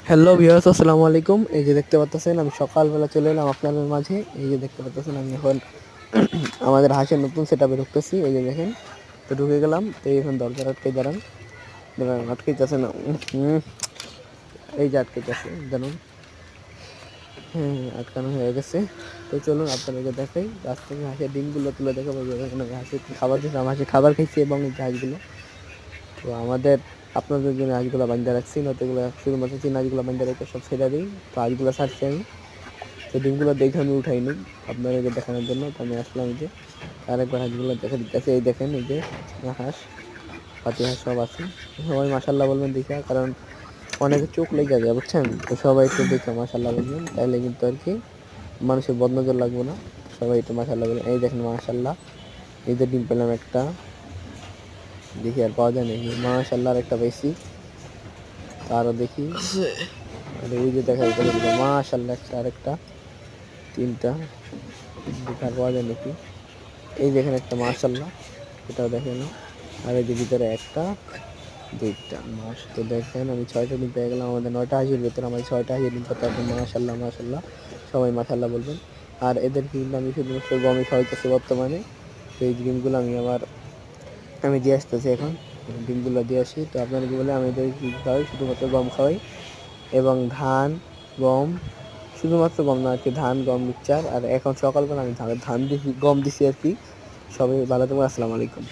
Hello viewers, আসসালামু আলাইকুম। এই যে দেখতে পাচ্ছেন আমি সকালবেলা চলে এলাম আপনাদের মাঝে। এই যে দেখতে পাচ্ছেন আমি এখন আমাদের হাঁসের নতুন সেটআপে ঢুকতেছি। এই যে দেখেন, তো ঢুকে গেলাম। তো এখন দরজার আটকে দাঁড়ান, আটকেইতেছে না। এই যে আটকেইতেছে, জানুন। হ্যাঁ, আটকানো হয়ে গেছে। তো চলুন আপনাদেরকে দেখাই। গাছ থেকে হাঁসের ডিমগুলো তুলে দেখাবো। দেখেন আমি হাঁসের খাবার দিয়েছিলাম, হাঁসের খাবার খাইছি এবং এই যে হাঁসগুলো, তো আমাদের আপনাদের জন্য হাঁসগুলো বান্ধা রাখছি, নতুনগুলো শুধুমাত্র চীনা হাঁসগুলো বান্ধা রেখে সব ছেড়ে দিই। তো হাঁসগুলো ছাড়ছি আমি। তো ডিমগুলো দেখে আমি উঠাইনি আপনাদেরকে দেখানোর জন্য। তো আমি আসলাম এই যে আরেকবার হাঁসগুলো দেখা দিতেছে। এই দেখেন, এই যে হাঁস, পাতি হাঁস সব আছে। সবাই মাশাল্লাহ বলবেন দেখা, কারণ অনেকে চোখ লেগে যায়, বুঝছেন? তো সবাই একটু দেখে মাশাল্লাহ বলবেন, তাইলে কিন্তু আর কি মানুষের বদনজর লাগবে না। সবাই একটু মাশাল্লাহ বলবেন। এই দেখেন মাশাল্লাহ, এই যে ডিম পেলাম একটা, দেখি আর পাওয়া যায় নাকি। মাশাল্লাহ আর একটা পাইছি, আরও দেখি। আর ওই যে দেখা যাচ্ছে মাশাল্লাহ একটা, আরেকটা, তিনটা, দেখি আর পাওয়া যায় নাকি। এই দেখেন একটা মাশাল্লাহ, এটাও দেখেন। আর এই যে ভিতরে একটা, দুইটা মাস। তো দেখেন আমি 6টা ডিম পেয়ে গেলাম। আমাদের 9টা হাঁসের ভিতরে আমার 6টা হাঁসের ডিম পেতে এখন মাশাল্লাহ মাশাল্লাহ, সবাই মাশাল্লাহ বলবেন। আর এদেরকে কিন্তু আমি শুধুমাত্র গমই খাওয়াইতেছি বর্তমানে। তো এই ডিমগুলো আমি দিয়ে আসতেছি এখন, ডিমগুলো দিয়ে আসি। তো আপনারা কি বলে, আমি এদেরকে কী খাওয়াই, শুধুমাত্র গম খাওয়াই এবং ধান, গম, শুধুমাত্র গম না আর কি, ধান, গম, মিক্সচার। আর এখন সকালবেলা আমি ধান দিছি, গম দিছি আর কি। সবাই ভালো থাকবেন, আসসালামু আলাইকুম।